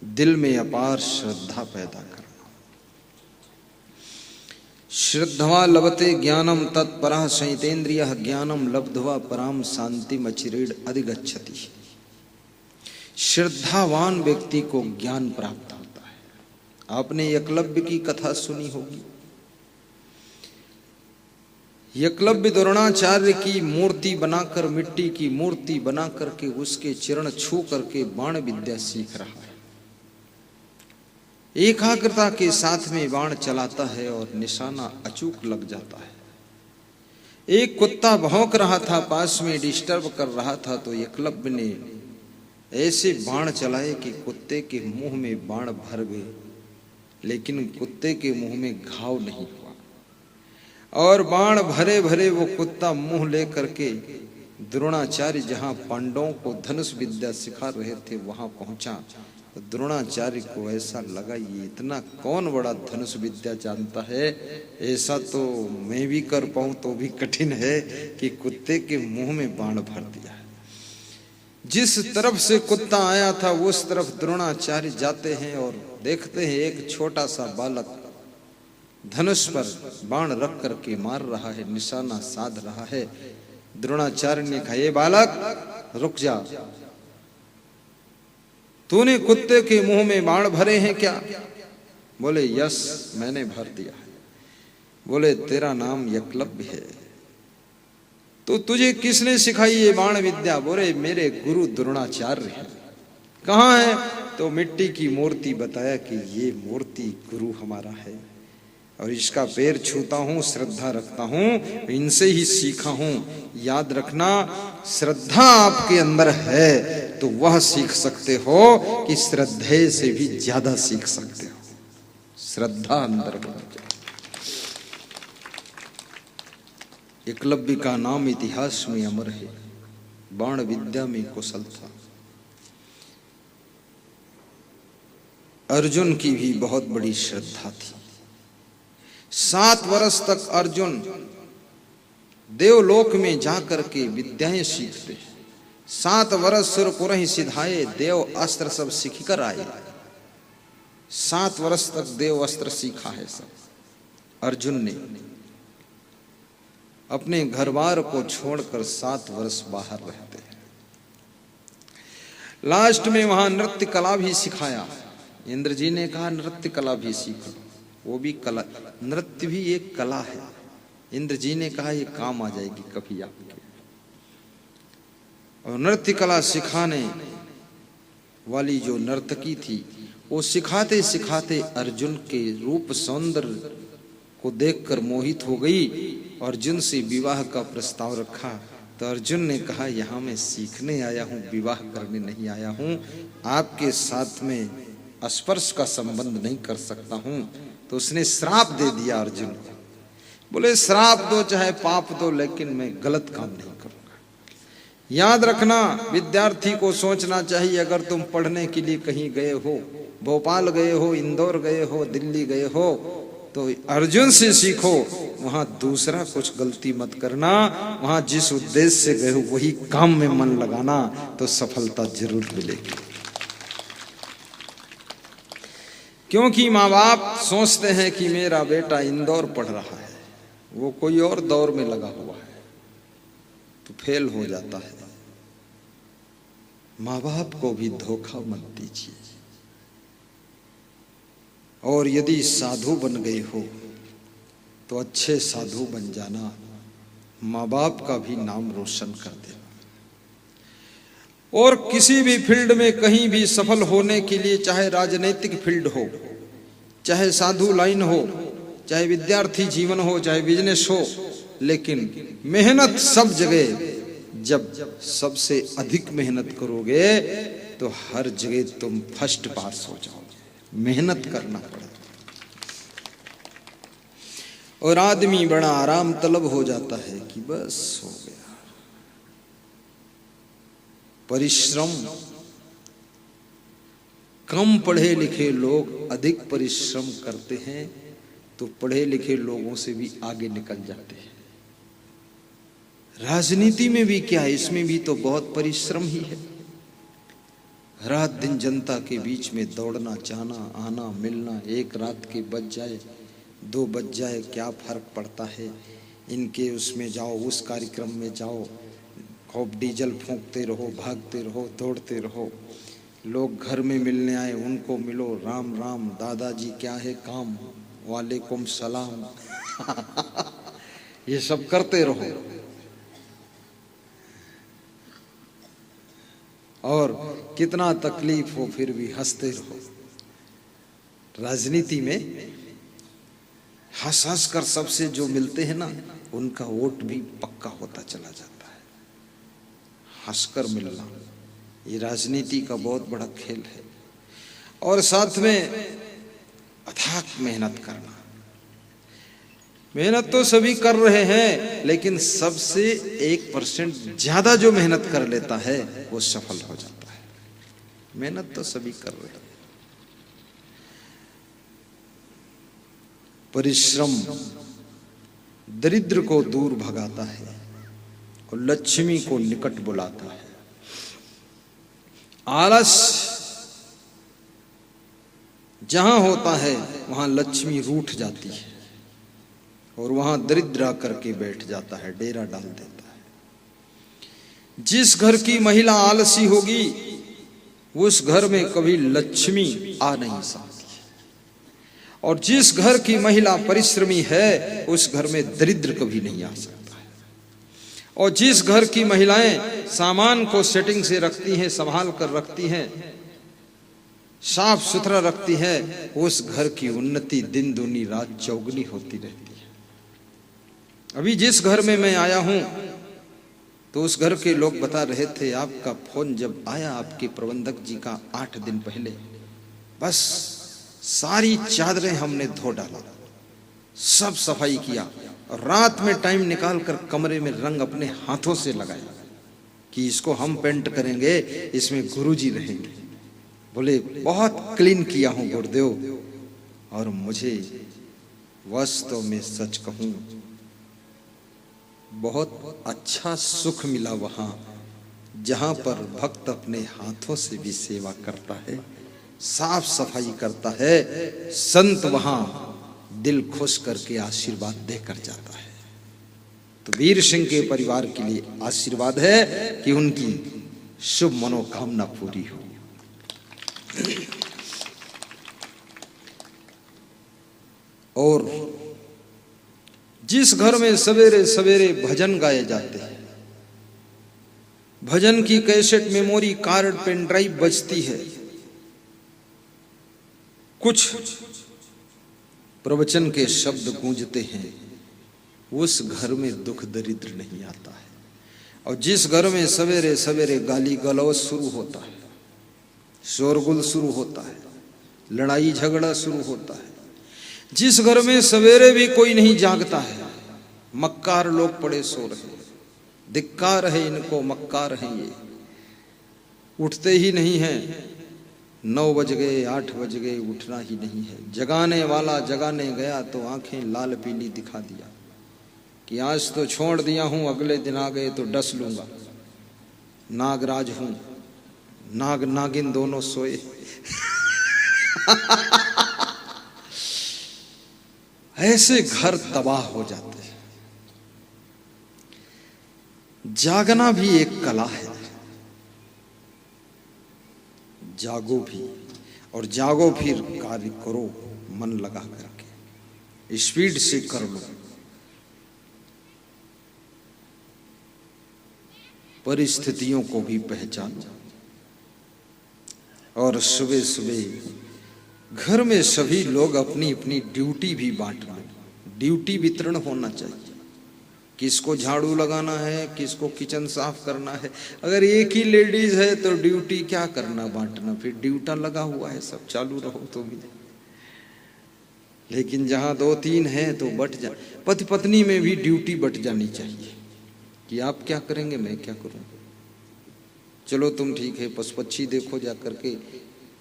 दिल में अपार श्रद्धा पैदा करना। श्रद्धवा लभते ज्ञानम तत्परः संयतेन्द्रियः ज्ञानम लब्ध्वा पराम शांतिम अचिरेण अधिगच्छति। श्रद्धावान व्यक्ति को ज्ञान प्राप्त होता है। आपने एकलव्य की कथा सुनी होगी। एकलव्य द्रोणाचार्य की मूर्ति बनाकर, मिट्टी की मूर्ति बना करके उसके चरण छू करके बाण विद्या सीख रहा है। एकाग्रता के साथ में बाण चलाता है और निशाना अचूक लग जाता है। एक कुत्ता भौंक रहा था, पास में डिस्टर्ब कर रहा था, तो एकलव्य ने ऐसे बाण चलाए कि कुत्ते के मुंह में बाण भर गए, लेकिन कुत्ते के मुंह में घाव नहीं हुआ। और बाण भरे भरे वो कुत्ता मुंह लेकर के द्रोणाचार्य जहां पांडवों को धनुष विद्या सिखा रहे थे वहां पहुंचा। तो द्रोणाचार्य को ऐसा लगा ये इतना कौन बड़ा धनुष विद्या जानता है, ऐसा तो मैं भी कर पाऊं तो भी कठिन है कि कुत्ते के मुंह में बाण भर दिया है। जिस तरफ से कुत्ता आया था उस तरफ द्रोणाचार्य जाते हैं और देखते हैं एक छोटा सा बालक धनुष पर बाण रख करके मार रहा है, निशाना साध रहा है। द्रोणाचार्य ने कहा, ये बालक रुक जा, तूने कुत्ते के मुंह में बाण भरे हैं क्या? बोले यस, मैंने भर दिया है। बोले तेरा नाम एकलव्य है, तो तुझे किसने सिखाई ये बाण विद्या? बोले मेरे गुरु द्रोणाचार्य है। कहाँ है? तो मिट्टी की मूर्ति बताया कि ये मूर्ति गुरु हमारा है और इसका पैर छूता हूं, श्रद्धा रखता हूं, इनसे ही सीखा हूं। याद रखना, श्रद्धा आपके अंदर है तो वह सीख सकते हो कि श्रद्धे से भी ज्यादा सीख सकते हो। श्रद्धा अंदर होना चाहिए। एकलव्य का नाम इतिहास में अमर है, बाण विद्या में कुशल था। अर्जुन की भी बहुत बड़ी श्रद्धा थी। 7 वर्ष तक अर्जुन देवलोक में जाकर के विद्याएं सीखते। 7 वर्ष सुरपुर ही सिधाए, देव अस्त्र सब सीख कर आए। 7 वर्ष तक देव अस्त्र सीखा है सब। अर्जुन ने अपने घरबार को छोड़कर 7 वर्ष बाहर रहते हैं। लास्ट में वहां नृत्य कला भी सिखाया। इंद्र जी ने कहा नृत्य कला भी सीखो, वो भी कला, नृत्य भी एक कला है। इंद्र जी ने कहा ये काम आ जाएगी कभी आपके। और नृत्य कला सिखाने वाली जो नर्तकी थी वो सिखाते सिखाते अर्जुन के रूप सौंदर्य को देखकर मोहित हो गई। अर्जुन से विवाह का प्रस्ताव रखा तो अर्जुन ने कहा यहाँ मैं सीखने आया हूँ, विवाह करने नहीं आया हूँ। आपके साथ में स्पर्श का संबंध नहीं कर सकता हूँ। तो उसने श्राप दे दिया अर्जुन को। बोले श्राप दो चाहे पाप दो, लेकिन मैं गलत काम नहीं करूंगा। याद रखना, विद्यार्थी को सोचना चाहिए अगर तुम पढ़ने के लिए कहीं गए हो, भोपाल गए हो, इंदौर गए हो, दिल्ली गए हो, तो अर्जुन से सीखो। वहां दूसरा कुछ गलती मत करना, वहां जिस उद्देश्य से गए हो वही काम में मन लगाना, तो सफलता जरूर मिलेगी। क्योंकि माँ बाप सोचते हैं कि मेरा बेटा इंदौर पढ़ रहा है, वो कोई और दौर में लगा हुआ है, तो फेल हो जाता है। माँ बाप को भी धोखा मत दीजिए। और यदि साधु बन गए हो तो अच्छे साधु बन जाना, माँ बाप का भी नाम रोशन कर देना। और किसी भी फील्ड में कहीं भी सफल होने के लिए, चाहे राजनीतिक फील्ड हो, चाहे साधु लाइन हो, चाहे विद्यार्थी जीवन हो, चाहे बिजनेस हो, लेकिन मेहनत सब जगह। जब सबसे अधिक मेहनत करोगे तो हर जगह तुम फर्स्ट पास हो जाओगे। मेहनत करना पड़ेगा। और आदमी बड़ा आराम तलब हो जाता है कि बस हो गया। परिश्रम, कम पढ़े लिखे लोग अधिक परिश्रम करते हैं तो पढ़े लिखे लोगों से भी आगे निकल जाते हैं। राजनीति में भी क्या है, इसमें भी तो बहुत परिश्रम ही है। रात दिन जनता के बीच में दौड़ना, जाना आना, मिलना, एक रात के बज जाए 2 बज जाए क्या फर्क पड़ता है। इनके उसमें जाओ, उस कार्यक्रम में जाओ, खूब डीजल फूंकते रहो, भागते रहो, दौड़ते रहो। लोग घर में मिलने आए उनको मिलो, राम राम, दादाजी क्या है काम, वालेकुम सलाम। ये सब करते रहो और कितना तकलीफ हो फिर भी हंसते रहो। राजनीति में हंस हंस कर सबसे जो मिलते हैं ना, उनका वोट भी पक्का होता चला जाता है। हंसकर मिलना ये राजनीति का बहुत बड़ा खेल है। और साथ में अथाक मेहनत करना। मेहनत तो सभी कर रहे हैं, लेकिन सबसे 1% ज्यादा जो मेहनत कर लेता है वो सफल हो जाता है। मेहनत तो सभी कर रहे हैं। परिश्रम दरिद्र को दूर भगाता है और लक्ष्मी को निकट बुलाता है। आलस जहां होता है वहां लक्ष्मी रूठ जाती है और वहां दरिद्र आकर के बैठ जाता है, डेरा डाल देता है। जिस घर की महिला आलसी होगी उस घर में कभी लक्ष्मी आ नहीं सकती, और जिस घर की महिला परिश्रमी है उस घर में दरिद्र कभी नहीं आ सकता है। और जिस घर की महिलाएं सामान को सेटिंग से रखती हैं, संभाल कर रखती हैं, साफ सुथरा रखती है, उस घर की उन्नति दिन दूनी रात चौगुनी होती रहती है। अभी जिस घर में मैं आया हूं तो उस घर के लोग बता रहे थे, आपका फोन जब आया आपके प्रबंधक जी का 8 दिन पहले, बस सारी चादरें हमने धो डाला, सब सफाई किया और रात में टाइम निकाल कर कमरे में रंग अपने हाथों से लगाया कि इसको हम पेंट करेंगे, इसमें गुरुजी रहेंगे। बोले बहुत क्लीन किया हूं गुरुदेव। और मुझे वास्तव में सच कहूं बहुत अच्छा सुख मिला वहां जहां पर भक्त अपने हाथों से भी सेवा करता है, साफ सफाई करता है। संत वहां दिल खुश करके आशीर्वाद देकर जाता है। तो वीर सिंह के परिवार के लिए आशीर्वाद है कि उनकी शुभ मनोकामना पूरी हो। और जिस घर में सवेरे सवेरे भजन गाए जाते हैं, भजन की cassette, memory card, pen drive बजती है, कुछ प्रवचन के शब्द गूंजते हैं, उस घर में दुख दरिद्र नहीं आता है। और जिस घर में सवेरे सवेरे गाली गलौज शुरू होता है, शोरगुल शुरू होता है, लड़ाई झगड़ा शुरू होता है, जिस घर में सवेरे भी कोई नहीं जागता है, मक्कार लोग पड़े सो रहे, धिक्कार है इनको, मक्कार है ये, उठते ही नहीं हैं। 9 बज गए, 8 बज गए, उठना ही नहीं है। जगाने वाला जगाने गया तो आंखें लाल पीली दिखा दिया कि आज तो छोड़ दिया हूं, अगले दिन आ गए तो डस लूंगा। नागराज हूं, नाग नागिन दोनों सोए। ऐसे घर तबाह हो जाते हैं। जागना भी एक कला है। जागो भी और जागो, फिर कार्य करो मन लगा करके, स्पीड से कर लो। परिस्थितियों को भी पहचानो और सुबह सुबह घर में सभी लोग अपनी अपनी ड्यूटी भी बांट लो। ड्यूटी वितरण होना चाहिए, किसको झाड़ू लगाना है, किसको किचन साफ करना है। अगर एक ही लेडीज है तो ड्यूटी क्या करना बांटना, फिर ड्यूटा लगा हुआ है, सब चालू रहो तो भी। लेकिन जहां 2-3 है तो बट जा, पति पत्नी में भी ड्यूटी बट जानी चाहिए कि आप क्या करेंगे, मैं क्या करूं। चलो तुम ठीक है, पशु पक्षी देखो जा करके,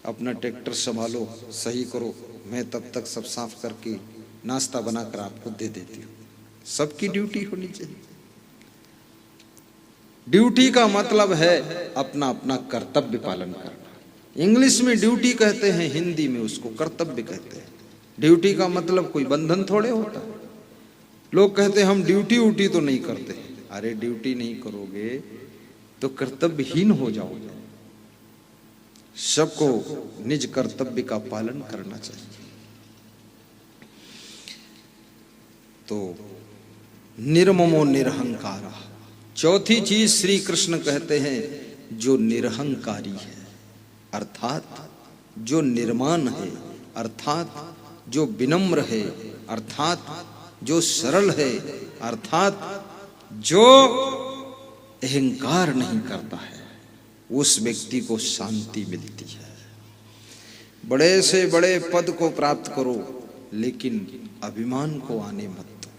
अपना ट्रैक्टर संभालो, सही करो, मैं तब तक सब साफ करके नाश्ता बनाकर आपको दे देती हूँ। सबकी ड्यूटी होनी चाहिए। ड्यूटी का मतलब है अपना अपना कर्तव्य पालन करना। इंग्लिश में ड्यूटी कहते हैं, हिंदी में उसको कर्तव्य कहते हैं। ड्यूटी का मतलब कोई बंधन थोड़े होता है। लोग कहते हैं हम ड्यूटी उटी तो नहीं करते। अरे ड्यूटी नहीं करोगे तो कर्तव्यहीन हो जाओगे। सबको निज कर्तव्य का पालन करना चाहिए। तो निर्ममो निरहंकारा, चौथी चीज श्री कृष्ण कहते हैं जो निरहंकारी है, अर्थात जो निर्माण है, अर्थात जो विनम्र है, अर्थात जो सरल है, अर्थात जो अहंकार नहीं करता है, उस व्यक्ति को शांति मिलती है। बड़े से बड़े पद को प्राप्त करो लेकिन अभिमान को आने मत दो,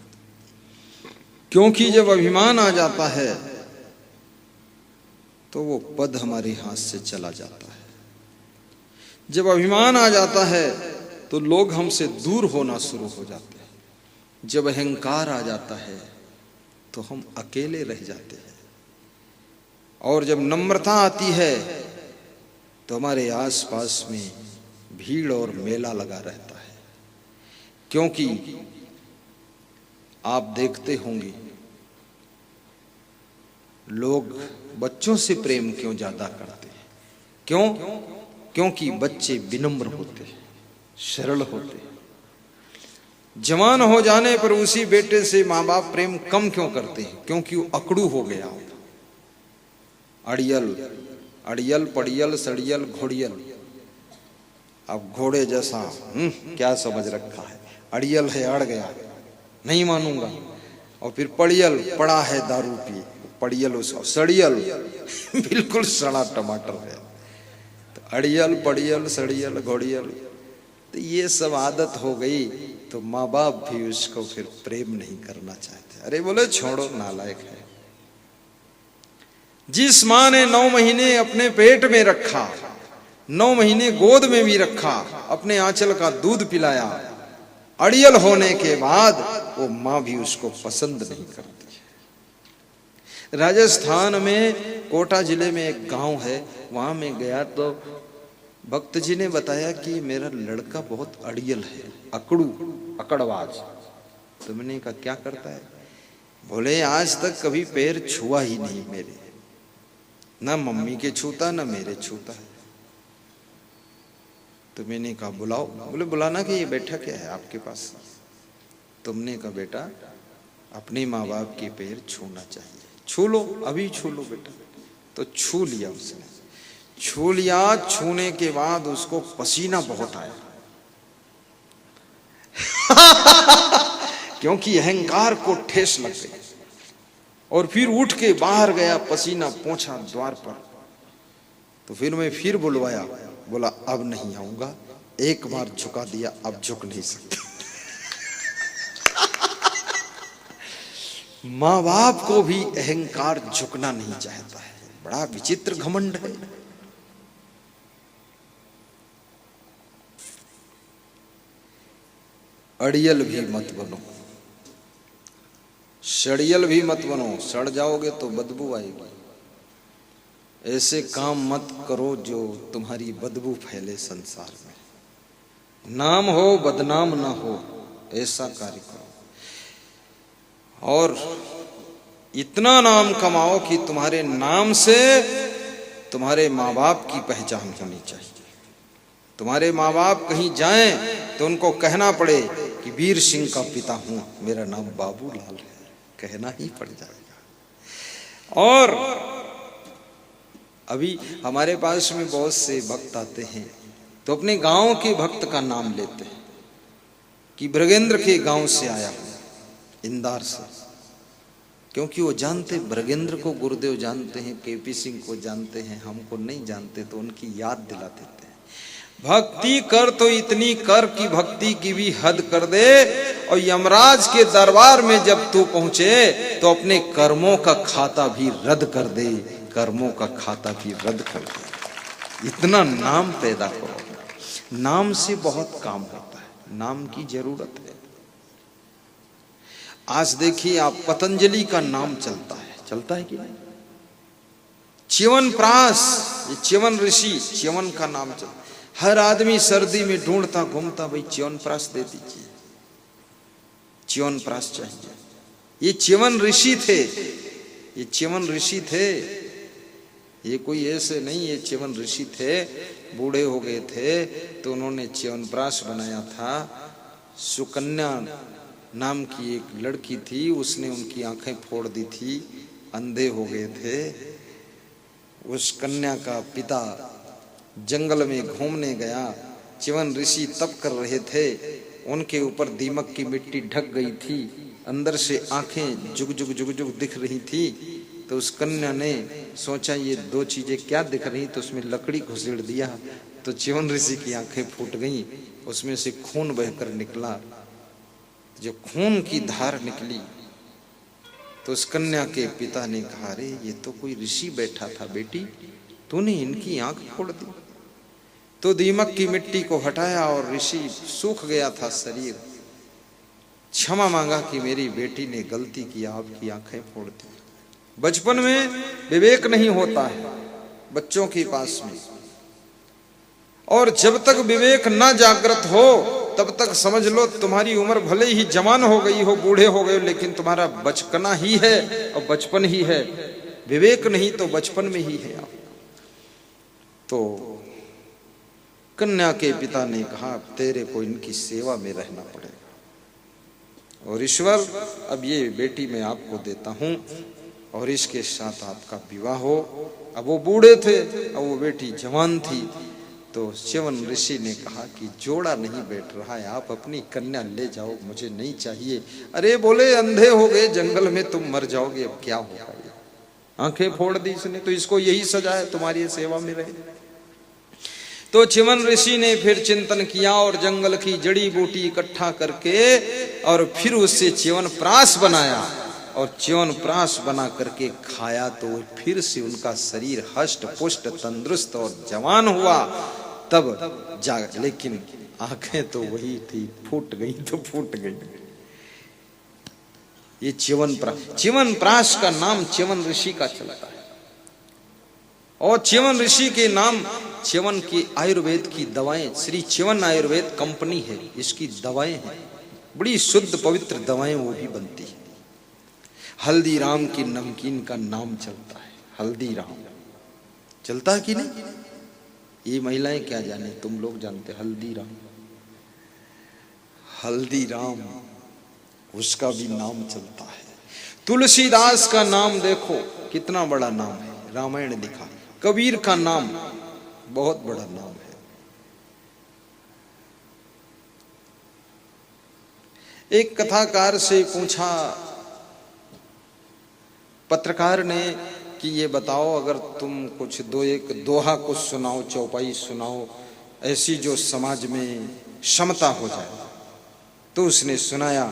क्योंकि जब अभिमान आ जाता है तो वो पद हमारे हाथ से चला जाता है। जब अभिमान आ जाता है तो लोग हमसे दूर होना शुरू हो जाते हैं। जब अहंकार आ जाता है तो हम अकेले रह जाते हैं। और जब नम्रता आती है तो हमारे आसपास में भीड़ और मेला लगा रहता है। क्योंकि आप देखते होंगे लोग बच्चों से प्रेम क्यों ज्यादा करते हैं? क्यों? क्योंकि बच्चे विनम्र होते हैं, सरल होते हैं। जवान हो जाने पर उसी बेटे से माँ बाप प्रेम कम क्यों करते हैं? क्योंकि वो अकड़ू हो गया, अड़ियल अड़ियल पड़ियल सड़ियल घोड़ियल। अब घोड़े जैसा क्या समझ रखा है? अड़ियल है, अड़ गया, नहीं मानूंगा। और फिर पड़ियल, पड़ा है दारू पी, पड़ियल उसको। सड़ियल बिल्कुल सड़ा टमाटर है। तो अड़ियल पड़ियल सड़ियल घोड़ियल, तो ये सब आदत हो गई तो माँ बाप भी उसको फिर प्रेम नहीं करना चाहते। अरे बोले छोड़ो, नालायक है। जिस माँ ने 9 महीने अपने पेट में रखा, 9 महीने गोद में भी रखा, अपने आंचल का दूध पिलाया, अड़ियल होने के बाद वो माँ भी उसको पसंद नहीं करती है। राजस्थान में कोटा जिले में एक गांव है, वहां में गया तो भक्त जी ने बताया कि मेरा लड़का बहुत अड़ियल है, अकड़ू, अकड़वाज। तो मैंने कहा क्या करता है? बोले आज तक कभी पैर छुआ ही नहीं मेरे, ना मम्मी के छूता ना मेरे छूता है। तो मैंने कहा बुलाओ। बोले बुलाना कि ये बैठा क्या है आपके पास? तुमने कहा बेटा अपने माँ बाप के पैर छूना चाहिए, छू लो, अभी छू लो बेटा। तो छू लिया उसने, छू लिया। छूने के बाद उसको पसीना बहुत आया क्योंकि अहंकार को ठेस लग गई। और फिर उठ के बाहर गया, पसीना पोंछा द्वार पर। तो फिर मैं फिर बुलवाया, बोला अब नहीं आऊंगा। एक बार झुका दिया, अब झुक नहीं सकता। माँ बाप को भी अहंकार झुकना नहीं चाहता है। बड़ा विचित्र घमंड है। अड़ियल भी मत बनो, सड़ियल भी मत बनो, सड़ जाओगे तो बदबू आएगी। ऐसे काम मत करो जो तुम्हारी बदबू फैले संसार में। नाम हो बदनाम ना हो, ऐसा कार्य करो। और इतना नाम कमाओ कि तुम्हारे नाम से तुम्हारे माँ बाप की पहचान होनी चाहिए। तुम्हारे माँ बाप कहीं जाएं तो उनको कहना पड़े कि वीर सिंह का पिता हूं, मेरा नाम बाबूलाल है, कहना ही पड़ जाएगा। और अभी हमारे पास में बहुत से भक्त आते हैं तो अपने गांव के भक्त का नाम लेते हैं कि ब्रगेंद्र के गांव से आया हूं, इंदौर से। क्योंकि वो जानते, ब्रगेंद्र को गुरुदेव जानते हैं, केपी सिंह को जानते हैं, हमको नहीं जानते, तो उनकी याद दिला देते हैं। भक्ति कर तो इतनी कर कि भक्ति की भी हद कर दे। और यमराज के दरबार में जब तू पहुंचे तो अपने कर्मों का खाता भी रद्द कर दे, कर्मों का खाता भी रद्द कर दे। इतना नाम पैदा करो। नाम से बहुत काम होता है, नाम की जरूरत है। आज देखिए आप, पतंजलि का नाम चलता है कि नहीं? च्यवनप्राश ये च्यवन ऋषि, च्यवन का नाम चल, हर आदमी सर्दी में ढूंढता घूमता, भाई च्यवनप्राश दे दीजिए, च्यवनप्राश चाहिए। ये च्यवन ऋषि थे, ये च्यवन ऋषि थे, ये कोई ऐसे नहीं, ये च्यवन ऋषि थे। बूढ़े हो गए थे तो उन्होंने च्यवनप्राश बनाया था। सुकन्या नाम की एक लड़की थी, उसने उनकी आंखें फोड़ दी थी, अंधे हो गए थे। उस कन्या का पिता जंगल में घूमने गया, च्यवन ऋषि तप कर रहे थे, उनके ऊपर दीमक की मिट्टी ढक गई थी, अंदर से आंखें जुग जुग जुग जुग दिख रही थी। तो उस कन्या ने सोचा ये दो चीजें क्या दिख रही, तो उसमें लकड़ी घुसेड़ दिया, तो च्यवन ऋषि की आंखें फूट गईं, उसमें से खून बहकर निकला। जो खून की धार निकली तो उस कन्या के पिता ने कहा, अरे ये तो कोई ऋषि बैठा था बेटी, तूने इनकी आंख फोड़ दी। तो दीमक की मिट्टी को हटाया और ऋषि सूख गया था शरीर, क्षमा मांगा कि मेरी बेटी ने गलती किया, आपकी आंखें फोड़ दी। बचपन में विवेक नहीं होता है बच्चों के पास में, और जब तक विवेक ना जागृत हो तब तक समझ लो तुम्हारी उम्र भले ही जवान हो गई हो, बूढ़े हो गए, लेकिन तुम्हारा बचपना ही है और बचपन ही है। विवेक नहीं तो बचपन में ही है आप। तो कन्या के पिता ने कहा, तेरे को इनकी सेवा में रहना पड़ेगा, और ईश्वर अब ये बेटी मैं आपको देता हूं और इसके साथ आपका विवाह हो। अब वो बूढ़े थे, अब वो बेटी जवान थी। तो च्यवन ऋषि ने कहा कि जोड़ा नहीं बैठ रहा है, आप अपनी कन्या ले जाओ, मुझे नहीं चाहिए। अरे बोले अंधे हो गए जंगल में, तुम मर जाओगे, अब क्या होगा, ये आंखें फोड़ दी इसने, तो इसको यही सजा है, तुम्हारी सेवा में रहे। तो च्यवन ऋषि ने फिर चिंतन किया और जंगल की जड़ी बूटी इकट्ठा करके और फिर उससे च्यवनप्राश बनाया, और च्यवनप्राश बना करके खाया, तो फिर से उनका शरीर हष्ट पुष्ट तंदुरुस्त और जवान हुआ। तब जाग, लेकिन आंखें तो वही थी, फूट गई तो फूट गई। ये च्यवनप्राश का नाम च्यवन ऋषि का चलता है, और च्यवन ऋषि के नाम, च्यवन की आयुर्वेद की दवाएं, श्री च्यवन आयुर्वेद कंपनी है, इसकी दवाएं हैं बड़ी शुद्ध पवित्र दवाएं, वो भी बनती है। हल्दीराम की नमकीन का नाम चलता है, हल्दीराम चलता है कि नहीं, ये महिलाएं क्या जाने, तुम लोग जानते, हल्दीराम, हल्दीराम उसका भी नाम चलता है। तुलसीदास का नाम देखो कितना बड़ा नाम है, रामायण लिखा। कबीर का नाम बहुत बड़ा नाम है। एक कथाकार से पूछा पत्रकार ने कि ये बताओ, अगर तुम कुछ एक दोहा कुछ सुनाओ, चौपाई सुनाओ ऐसी जो समाज में समता हो जाए। तो उसने सुनाया,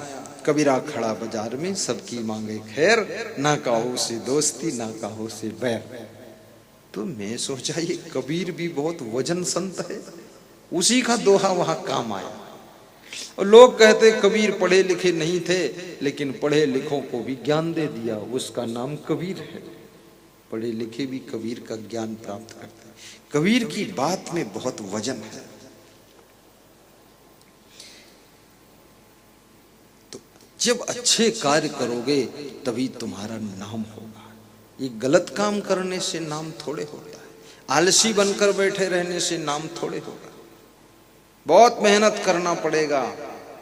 कबीरा खड़ा बाजार में सबकी मांगे खैर, ना काहो से दोस्ती ना काहो से बैर। तो मैं सोचा ये कबीर भी बहुत वजन संत है, उसी का दोहा वहां काम आया। और लोग कहते कबीर पढ़े लिखे नहीं थे, लेकिन पढ़े लिखों को भी ज्ञान दे दिया, उसका नाम कबीर है। पढ़े लिखे भी कबीर का ज्ञान प्राप्त करते हैं। कबीर की बात में बहुत वजन है। तो जब अच्छे कार्य करोगे तभी तुम्हारा नाम होगा। ये गलत काम करने से नाम थोड़े होता है, आलसी बनकर बैठे रहने से नाम थोड़े होगा। बहुत मेहनत करना पड़ेगा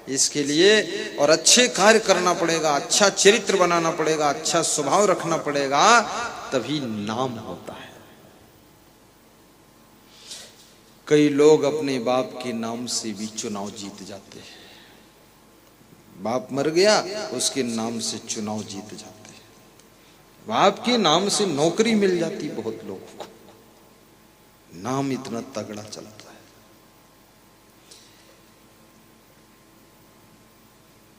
इसके लिए, और अच्छे कार्य करना पड़ेगा, अच्छा चरित्र बनाना पड़ेगा, अच्छा स्वभाव रखना पड़ेगा, तभी नाम होता है। कई लोग अपने बाप के नाम से भी चुनाव जीत जाते हैं। बाप मर गया, उसके नाम से चुनाव जीत जाते हैं। बाप के नाम से नौकरी मिल जाती बहुत लोगों को, नाम इतना तगड़ा चलता है।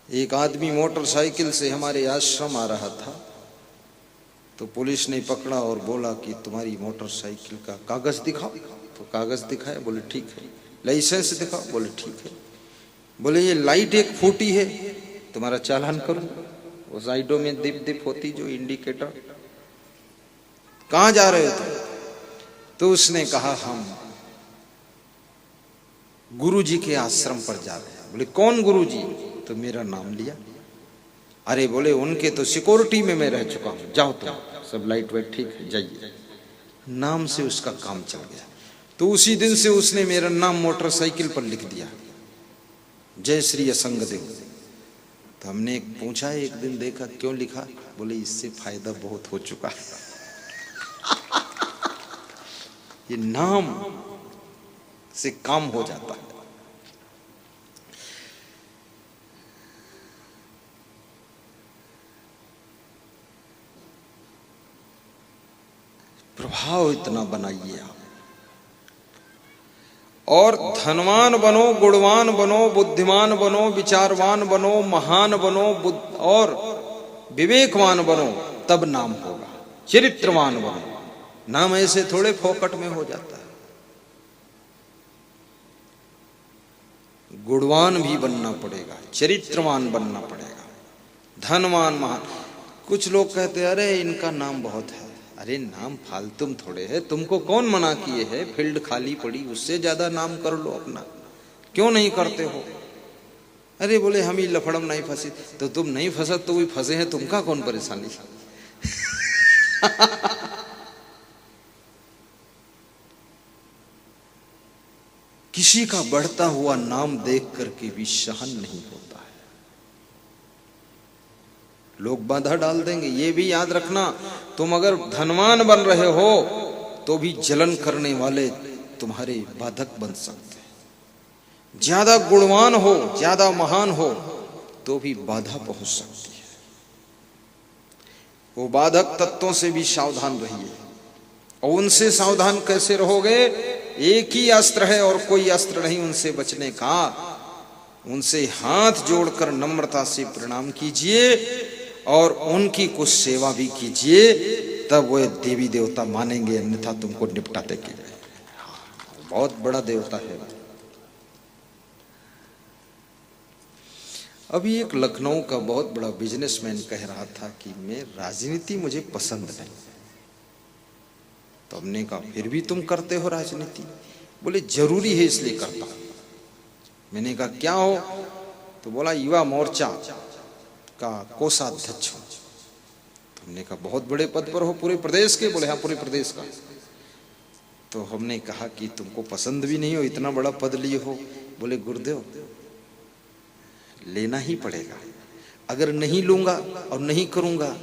एक आदमी मोटरसाइकिल से हमारे आश्रम आ रहा था, तो पुलिस ने पकड़ा और बोला कि तुम्हारी मोटरसाइकिल का कागज दिखाओ। तो कागज दिखाया, बोले ठीक है। लाइसेंस दिखाओ, बोले ठीक है। बोले ये लाइट एक फूटी है, तुम्हारा चालान करूं। वो साइडों में दीप दीप होती जो इंडिकेटर। कहाँ जा रहे थे? तो उसने कहा हम गुरु जी के आश्रम पर जा रहे हैं। बोले कौन गुरु जी? तो मेरा नाम लिया। अरे बोले उनके तो सिक्योरिटी में मैं रह चुका हूं, जाओ तुम, सब लाइट वाइट ठीक है, जाइए। नाम से उसका काम चल गया। तो उसी दिन से उसने मेरा नाम मोटरसाइकिल पर लिख दिया, जय श्री असंग देव। तो हमने पूछा, एक दिन देखा क्यों लिखा? बोले इससे फायदा बहुत हो चुका है। ये नाम से काम हो जाता है। प्रभाव इतना बनाइए आप, और धनवान बनो, गुणवान बनो, बुद्धिमान बनो, विचारवान बनो, महान बनो और विवेकवान बनो, तब नाम होगा। चरित्रवान बनो। नाम ऐसे थोड़े फोकट में हो जाता है। गुणवान भी बनना पड़ेगा, चरित्रवान बनना पड़ेगा, धनवान, महान। कुछ लोग कहते हैं अरे इनका नाम बहुत है। अरे नाम फालतू थोड़े है, तुमको कौन मना किए है? फील्ड खाली पड़ी, उससे ज्यादा नाम कर लो अपना, क्यों नहीं करते हो? अरे बोले हम ही लफड़म नहीं फंसे। तो तुम नहीं फंसा तो भी फंसे हैं, तुमका कौन परेशानी? किसी का बढ़ता हुआ नाम देख करके भी सहन नहीं होता है। लोग बाधा डाल देंगे। ये भी याद रखना, तुम अगर धनवान बन रहे हो तो भी जलन करने वाले तुम्हारे बाधक बन सकते हैं। ज्यादा गुणवान हो, ज्यादा महान हो तो भी बाधा पहुंच सकती है। वो बाधक तत्वों से भी सावधान रहिए। और उनसे सावधान कैसे रहोगे? एक ही अस्त्र है और कोई अस्त्र नहीं उनसे बचने का। उनसे हाथ जोड़कर नम्रता से प्रणाम कीजिए और उनकी कुछ सेवा भी कीजिए, तब वह देवी देवता मानेंगे, अन्यथा तुमको निपटा देंगे। बहुत बड़ा देवता है। अभी एक लखनऊ का बहुत बड़ा बिजनेसमैन कह रहा था कि मैं राजनीति मुझे पसंद नहीं। तो हमने कहा फिर भी तुम करते हो राजनीति? बोले जरूरी है इसलिए करता हूं। मैंने कहा क्या हो? तो बोला युवा मोर्चा का कोषाध्यक्ष हूं। तो हमने कहा बहुत बड़े पद पर हो, पूरे प्रदेश के? बोले हाँ पूरे प्रदेश का। तो हमने कहा कि तुमको पसंद भी नहीं हो, इतना बड़ा पद लिए हो। बोले गुरुदेव लेना ही पड़ेगा, अगर नहीं लूंगा और नहीं करूंगा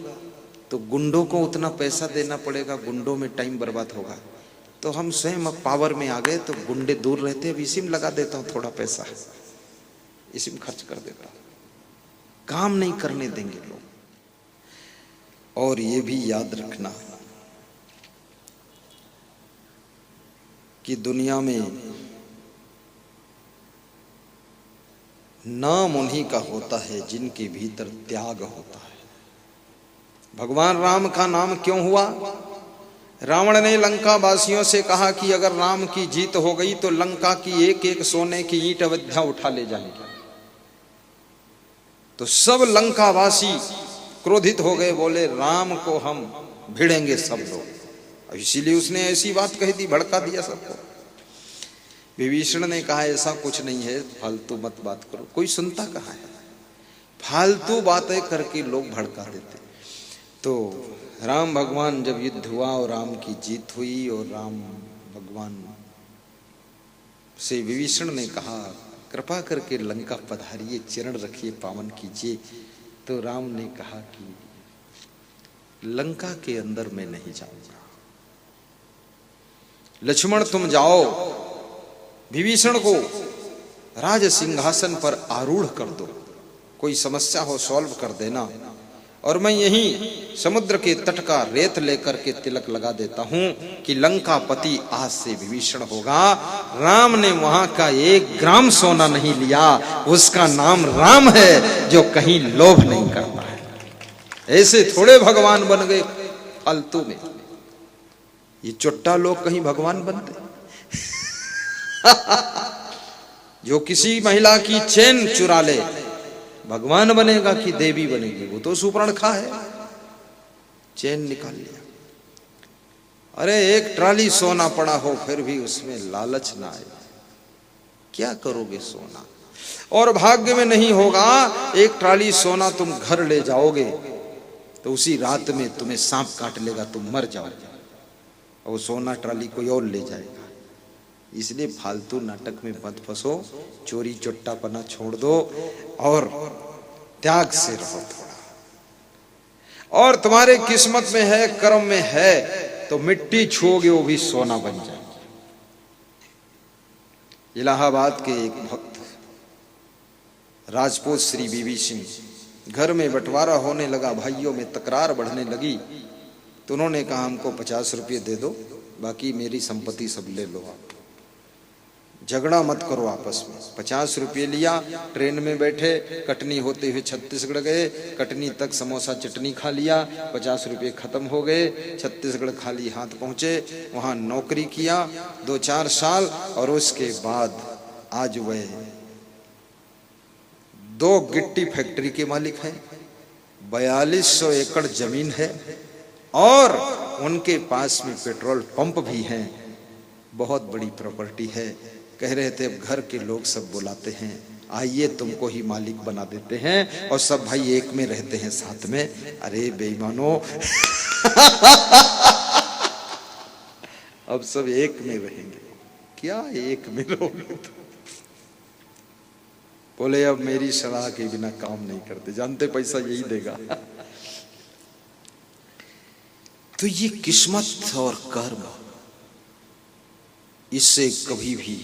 तो गुंडों को उतना पैसा देना पड़ेगा, गुंडों में टाइम बर्बाद होगा। तो हम स्वयं अब पावर में आ गए तो गुंडे दूर रहते, अब इसी में लगा देता हूं थोड़ा पैसा, इसी में खर्च कर देता हूं। काम नहीं करने देंगे लोग। और ये भी याद रखना कि दुनिया में नाम उन्हीं का होता है जिनके भीतर त्याग होता है। भगवान राम का नाम क्यों हुआ? रावण ने लंका वासियों से कहा कि अगर राम की जीत हो गई तो लंका की एक एक सोने की ईंट अयोध्या उठा ले जाएंगे। तो सब लंका वासी क्रोधित हो गए, बोले राम को हम भिड़ेंगे सब लोग। इसीलिए उसने ऐसी बात कही थी, भड़का दिया सबको। विभीषण ने कहा ऐसा कुछ नहीं है, फालतू मत बात करो। कोई सुनता कहाँ है? फालतू बातें करके लोग भड़का देते। तो राम भगवान जब युद्ध हुआ और राम की जीत हुई और राम भगवान से विभीषण ने कहा कृपा करके लंका पधारिए, चरण रखिए, पावन कीजिए। तो राम ने कहा कि लंका के अंदर मैं नहीं जाऊंगा। लक्ष्मण तुम जाओ, विभीषण को राज सिंहासन पर आरूढ़ कर दो, कोई समस्या हो सॉल्व कर देना, और मैं यहीं समुद्र के तट का रेत लेकर के तिलक लगा देता हूं कि लंका पति आज से विभीषण होगा। राम ने वहां का 1 ग्राम सोना नहीं लिया, उसका नाम राम है जो कहीं लोभ नहीं करता है। ऐसे थोड़े भगवान बन गए फालतू में। ये चुट्टा लोग कहीं भगवान बनते? जो किसी महिला की चैन चुरा ले भगवान बनेगा कि देवी बनेगी? वो तो सुपर्णखा है, चैन निकाल लिया। अरे एक ट्राली सोना पड़ा हो फिर भी उसमें लालच ना आए, क्या करोगे सोना? और भाग्य में नहीं होगा, एक ट्राली सोना तुम घर ले जाओगे तो उसी रात में तुम्हें सांप काट लेगा, तुम मर जाओगे और वो सोना ट्राली कोई और ले जाएगा। इसलिए फालतू नाटक में मत फंसो, चोरी चुट्टापना छोड़ दो और त्याग से रहो थोड़ा। और तुम्हारे किस्मत में है, कर्म में है तो मिट्टी छुओगे वो भी सोना बन जाएगी। इलाहाबाद के एक भक्त राजपूत श्री बीबी सिंह, घर में बंटवारा होने लगा, भाइयों में तकरार बढ़ने लगी, तो उन्होंने कहा हमको 50 रुपये दे दो, बाकी मेरी संपत्ति सब ले लो, आप झगड़ा मत करो आपस में। 50 रुपये लिया, ट्रेन में बैठे, कटनी होते हुए छत्तीसगढ़ गए, कटनी तक समोसा चटनी खा लिया, 50 रुपये खत्म हो गए, छत्तीसगढ़ खाली हाथ पहुंचे, वहां नौकरी किया 2-4 साल और उसके बाद आज वह 2 गिट्टी फैक्ट्री के मालिक हैं, 4200 एकड़ जमीन है और उनके पास में पेट्रोल पंप भी हैं, बहुत बड़ी प्रॉपर्टी है। कह रहे थे अब घर के लोग सब बुलाते हैं, आइए तुमको ही मालिक बना देते हैं, और सब भाई एक में रहते हैं साथ में। अरे बेईमानो अब सब एक में रहेंगे, क्या एक में रहोगे? तो बोले अब मेरी सलाह के बिना काम नहीं करते, जानते पैसा यही देगा। तो ये किस्मत और कर्म, इससे कभी भी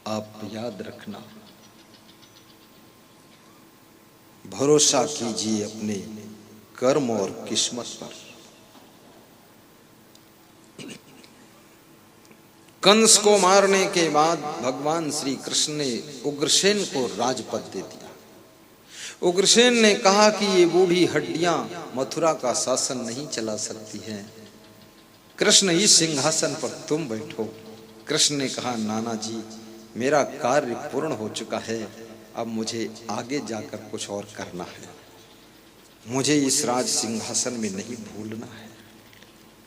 आप याद रखना, भरोसा कीजिए अपने कर्म और किस्मत पर। कंस को मारने के बाद भगवान श्री कृष्ण ने उग्रसेन को राजपद दे दिया। उग्रसेन ने कहा कि ये बूढ़ी हड्डियां मथुरा का शासन नहीं चला सकती हैं, कृष्ण इस सिंहासन पर तुम बैठो। कृष्ण ने कहा नाना जी, मेरा कार्य पूर्ण हो चुका है, अब मुझे आगे जाकर कुछ और करना है, मुझे इस राज सिंहासन में नहीं भूलना है।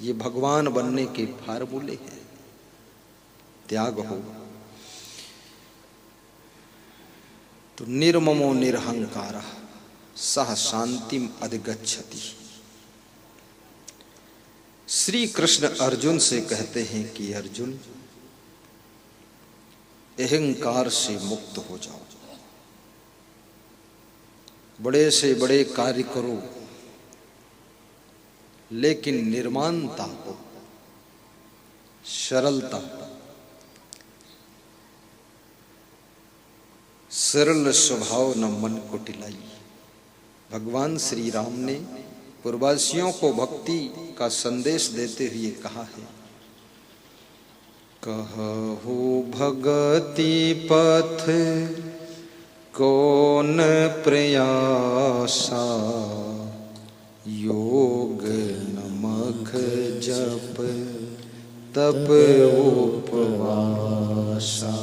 ये भगवान बनने के फार्मूले हैं, त्याग हो तो निर्ममो निरहंकार सह शांतिम अधिगच्छति। श्री कृष्ण अर्जुन से कहते हैं कि अर्जुन, अहंकार से मुक्त हो जाओ, बड़े से बड़े कार्य करो लेकिन निर्माणता हो, सरलता, सरल स्वभाव न मन को टिलाई। भगवान श्री राम ने पूर्ववासियों को भक्ति का संदेश देते हुए कहा है, कहु भगति पथ कौन प्रयासा, योग नमक जप तप उपवासा।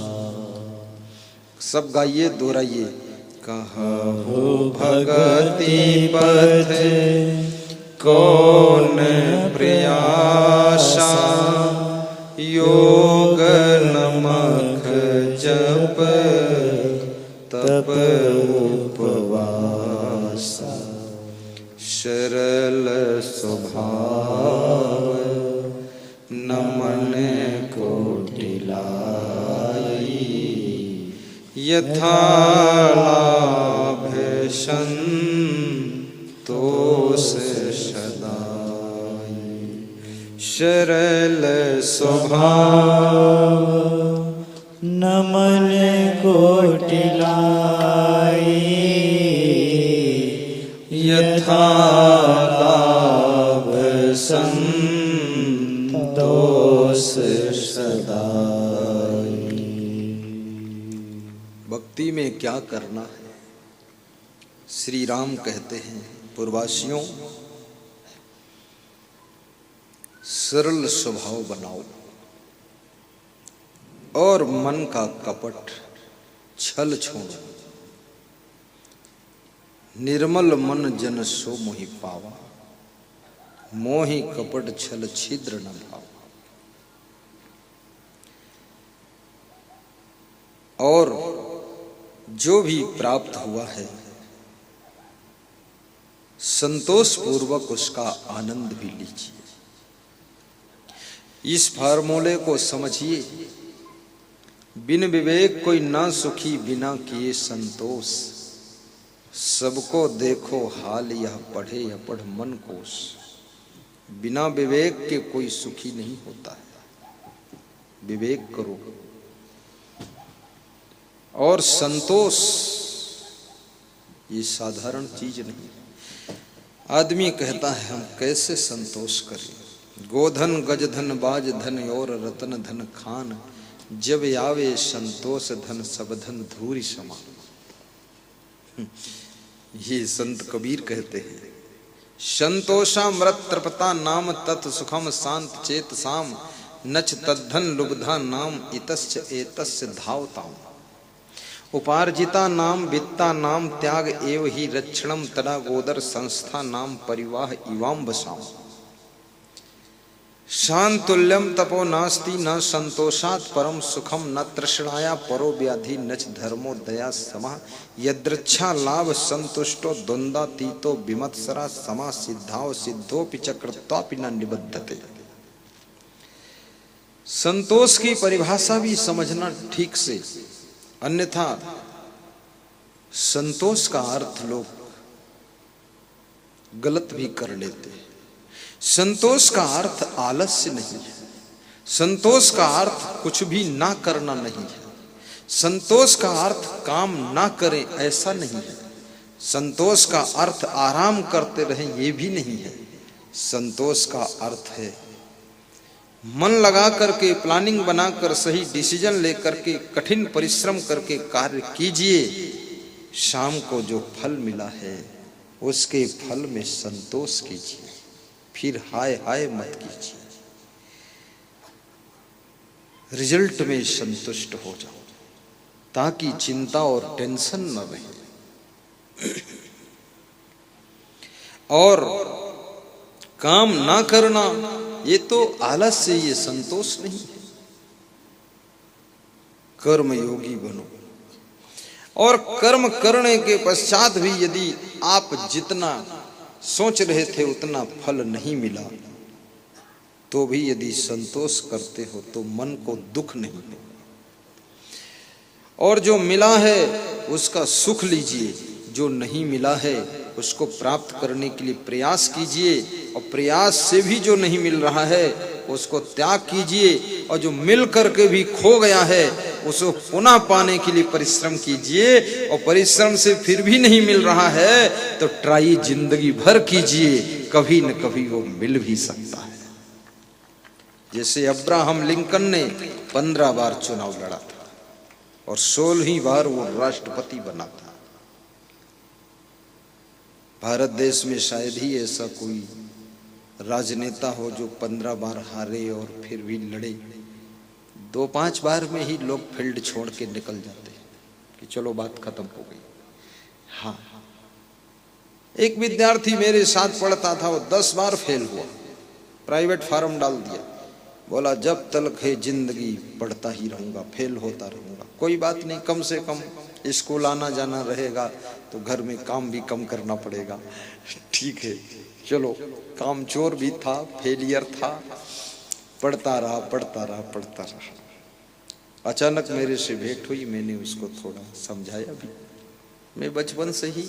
सब गाइए, दोहराइए। कहु भगति पथ कौन प्रयासा, योग नमक जप तप उपवासा। सरल स्वभाव न मन को ढिलाई, यथा लाभ संतोष सदाई। सरल स्वभाव न मन को टिलाई, यथा लाभ संतोष सदाई। भक्ति में क्या करना है? श्री राम कहते हैं, पूर्ववासियों, सरल स्वभाव बनाओ और मन का कपट छल छोड़ो। निर्मल मन जन सो मोहि पावा, मोहि कपट छल छिद्र न भाव। और जो भी प्राप्त हुआ है संतोष पूर्वक उसका आनंद भी लीजिए। इस फार्मूले को समझिए, बिन विवेक कोई ना सुखी बिना किए संतोष। सबको देखो हाल यह पढ़े या पढ़ मन कोश। बिना विवेक के कोई सुखी नहीं होता है। विवेक करो। और संतोष ये साधारण चीज नहीं। आदमी कहता है हम कैसे संतोष करें। गोधन गजधन बाज धन और रतन धन खान। जब आवे संतोष धन सब धन धूरी समान। ये संत कबीर कहते हैं। संतोषा मृत तृपता नाम तत् सुखम शांत चेत साम। नच तद्धन लुब्धा नाम इतस्य एतस्य धावताम। उपार्जिता नाम वित्ता नाम त्याग एव ही रक्षणम तदा गोदर संस्था नाम परिवाह इवाम बसाम। शांतुल्यम तपो नास्ति न संतोषात् परम सुखम। न तृष्णाया परो व्याधि नच धर्मो दया समा। यदृच्छा लाभ संतुष्टो द्वंद्वातीतो विमत्सरा समा। सिद्धाओ सिद्धोपि चक्रत्वापि न निबद्धते। संतोष की परिभाषा भी समझना ठीक से, अन्यथा संतोष का अर्थ लोग गलत भी कर लेते हैं। संतोष का अर्थ आलस्य नहीं है। संतोष का अर्थ कुछ भी ना करना नहीं है। संतोष का अर्थ काम ना करें ऐसा नहीं है। संतोष का अर्थ आराम करते रहें ये भी नहीं है। संतोष का अर्थ है मन लगा करके, प्लानिंग बनाकर, सही डिसीजन लेकर के, कठिन परिश्रम करके कार्य कीजिए। शाम को जो फल मिला है उसके फल में संतोष कीजिए। फिर हाय हाय मत कीजिए। रिजल्ट में संतुष्ट हो जाओ ताकि चिंता और टेंशन न रहे। और काम ना करना ये तो आलस्य, ये संतोष नहीं है। कर्म योगी बनो। और कर्म करने के पश्चात भी यदि आप जितना सोच रहे थे उतना फल नहीं मिला तो भी यदि संतोष करते हो तो मन को दुख नहीं हो। और जो मिला है उसका सुख लीजिए। जो नहीं मिला है उसको प्राप्त करने के लिए प्रयास कीजिए। और प्रयास से भी जो नहीं मिल रहा है उसको त्याग कीजिए। और जो मिल करके भी खो गया है उसको पुनः पाने के लिए परिश्रम कीजिए। और परिश्रम से फिर भी नहीं मिल रहा है तो ट्राई जिंदगी भर कीजिए, कभी न कभी वो मिल भी सकता है। जैसे अब्राहम लिंकन ने 15 बार चुनाव लड़ा था और 16वीं बार वो राष्ट्रपति बना था। भारत देश में शायद ही ऐसा कोई राजनेता हो जो 15 बार हारे और फिर भी लड़े। 2-5 बार में ही लोग फील्ड छोड़ के निकल जाते हैं कि चलो बात खत्म हो गई। हाँ, एक विद्यार्थी मेरे साथ पढ़ता था, वो 10 बार फेल हुआ। प्राइवेट फार्म डाल दिया, बोला जब तक है जिंदगी पढ़ता ही रहूंगा, फेल होता रहूंगा। कोई बात नहीं, कम से कम स्कूल आना जाना रहेगा तो घर में काम भी कम करना पड़ेगा। ठीक है, चलो। काम चोर भी था, फेलियर था, पढ़ता रहा पढ़ता रहा पढ़ता रहा। अचानक मेरे से भेंट हुई, मैंने उसको थोड़ा समझाया भी। मैं बचपन से ही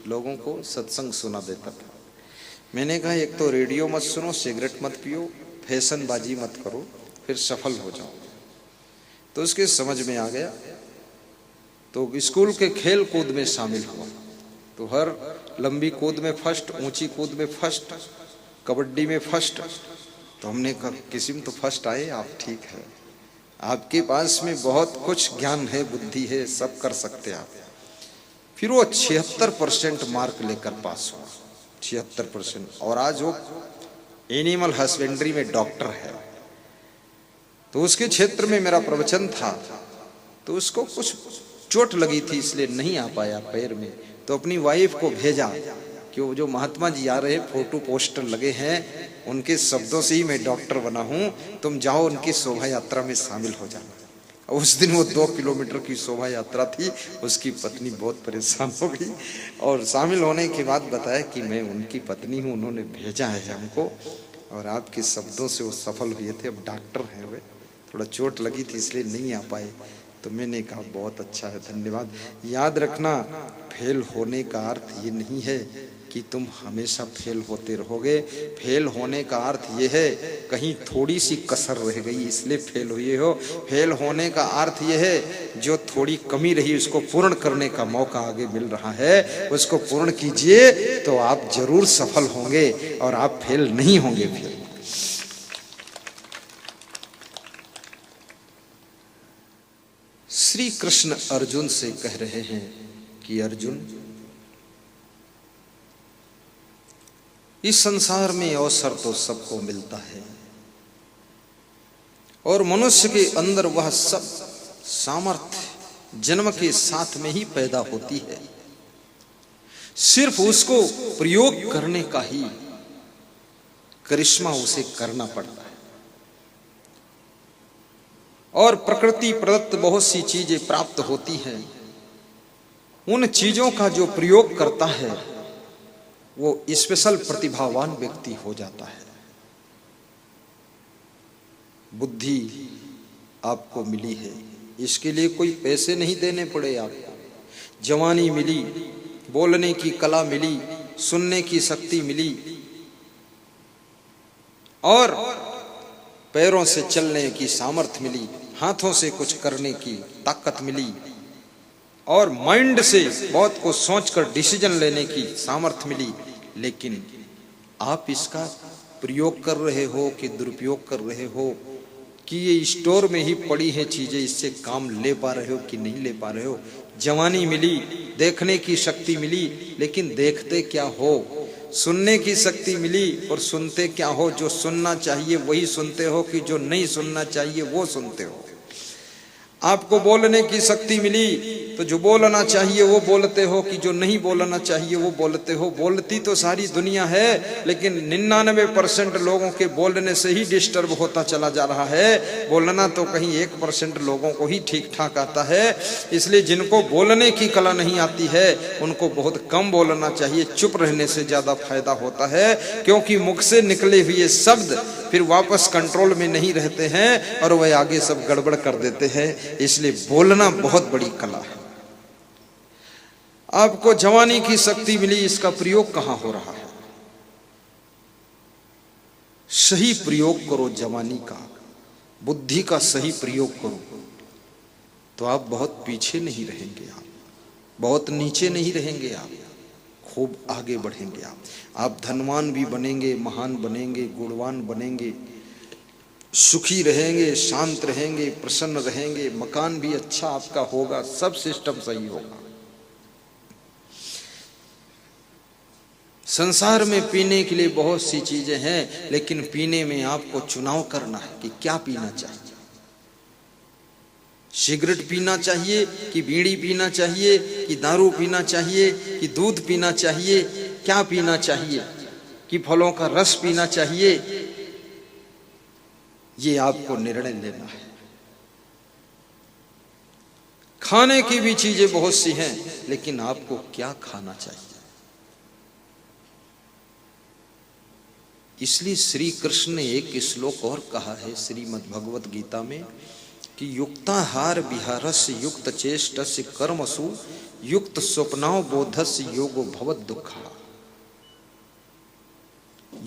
लोगों को सत्संग सुना देता था। मैंने कहा एक तो रेडियो मत सुनो, सिगरेट मत पियो, फैशनबाजी मत करो, फिर सफल हो जाओ। तो उसके समझ में आ गया। तो स्कूल के खेल कूद में शामिल हुआ। तो हर लंबी कूद में फर्स्ट, ऊंची कूद में फर्स्ट, कबड्डी में फर्स्ट। तो हमने कहा किसी में तो फर्स्ट आए आप, ठीक है, आपके पास में बहुत कुछ ज्ञान है, बुद्धि है, सब कर सकते आप। फिर वो 76% मार्क लेकर पास हुआ, 76%। और आज वो एनिमल हस्बेंड्री में डॉक्टर है। तो उसके क्षेत्र में मेरा प्रवचन था, तो उसको कुछ चोट लगी थी इसलिए नहीं आ पाया पैर में। तो अपनी वाइफ को भेजा कि वो जो महात्मा जी आ रहे फोटो पोस्टर लगे हैं उनके शब्दों से ही मैं डॉक्टर बना हूं, तुम जाओ उनकी शोभा यात्रा में शामिल हो जाना। उस दिन वो 2 किलोमीटर की शोभा यात्रा थी, उसकी पत्नी बहुत परेशान हो गई और शामिल होने के बाद बताया कि मैं उनकी पत्नी हूँ, उन्होंने भेजा है हमको और आपके शब्दों से वो सफल हुए थे। अब डॉक्टर हैं वे, थोड़ा चोट लगी थी इसलिए नहीं आ पाए। तो मैंने कहा बहुत अच्छा है, धन्यवाद। याद रखना, फेल होने का अर्थ ये नहीं है कि तुम हमेशा फेल होते रहोगे। फेल होने का अर्थ ये है कहीं थोड़ी सी कसर रह गई इसलिए फेल हुए हो। फेल होने का अर्थ ये है जो थोड़ी कमी रही उसको पूर्ण करने का मौका आगे मिल रहा है, उसको पूर्ण कीजिए तो आप जरूर सफल होंगे और आप फेल नहीं होंगे। फिर श्री कृष्ण अर्जुन से कह रहे हैं कि अर्जुन, इस संसार में अवसर तो सबको मिलता है और मनुष्य के अंदर वह सब सामर्थ्य जन्म के साथ में ही पैदा होती है, सिर्फ उसको प्रयोग करने का ही करिश्मा उसे करना पड़ता है। और प्रकृति प्रदत्त बहुत सी चीजें प्राप्त होती हैं, उन चीजों का जो प्रयोग करता है वो स्पेशल प्रतिभावान व्यक्ति हो जाता है। बुद्धि आपको मिली है, इसके लिए कोई पैसे नहीं देने पड़े आपको। जवानी मिली, बोलने की कला मिली, सुनने की शक्ति मिली और पैरों से चलने की सामर्थ्य मिली, हाथों से कुछ करने की ताकत मिली और माइंड से बहुत को सोचकर डिसीजन लेने की सामर्थ्य मिली। लेकिन आप इसका प्रयोग कर रहे हो कि दुरुपयोग कर रहे हो, कि ये स्टोर में ही पड़ी है चीजें, इससे काम ले पा रहे हो कि नहीं ले पा रहे हो। जवानी मिली, देखने की शक्ति मिली, लेकिन देखते क्या हो। सुनने की शक्ति मिली और सुनते क्या हो। जो सुनना चाहिए वही सुनते हो कि जो नहीं सुनना चाहिए वो सुनते हो। आपको बोलने की शक्ति मिली तो जो बोलना चाहिए वो बोलते हो कि जो नहीं बोलना चाहिए वो बोलते हो। बोलती तो सारी दुनिया है, लेकिन 99% लोगों के बोलने से ही डिस्टर्ब होता चला जा रहा है। बोलना तो कहीं 1% लोगों को ही ठीक ठाक आता है। इसलिए जिनको बोलने की कला नहीं आती है उनको बहुत कम बोलना चाहिए, चुप रहने से ज्यादा फायदा होता है, क्योंकि मुख से निकले हुए शब्द फिर वापस कंट्रोल में नहीं रहते हैं और वह आगे सब गड़बड़ कर देते हैं। इसलिए बोलना बहुत बड़ी कला है। आपको जवानी की शक्ति मिली, इसका प्रयोग कहां हो रहा है? सही प्रयोग करो जवानी का, बुद्धि का सही प्रयोग करो तो आप बहुत पीछे नहीं रहेंगे, आप बहुत नीचे नहीं रहेंगे, आप खूब आगे बढ़ेंगे। आप धनवान भी बनेंगे, महान बनेंगे, गुणवान बनेंगे, सुखी रहेंगे, शांत रहेंगे, प्रसन्न रहेंगे, मकान भी अच्छा आपका होगा, सब सिस्टम सही होगा। संसार में पीने के लिए बहुत सी चीजें हैं, लेकिन पीने में आपको चुनाव करना है कि क्या पीना चाहिए। सिगरेट पीना चाहिए कि बीड़ी पीना चाहिए कि दारू पीना चाहिए कि दूध पीना चाहिए, क्या पीना चाहिए, कि फलों का रस पीना चाहिए, ये आपको निर्णय लेना है। खाने की भी चीजें बहुत सी हैं, लेकिन आपको क्या खाना चाहिए। इसलिए श्री कृष्ण ने एक श्लोक और कहा है श्रीमद् भगवत गीता में कि युक्ताहार विहारस्य युक्त चेष्टस्य कर्मसु युक्त स्वप्नाव बोधस्य योगो भवद दुःखा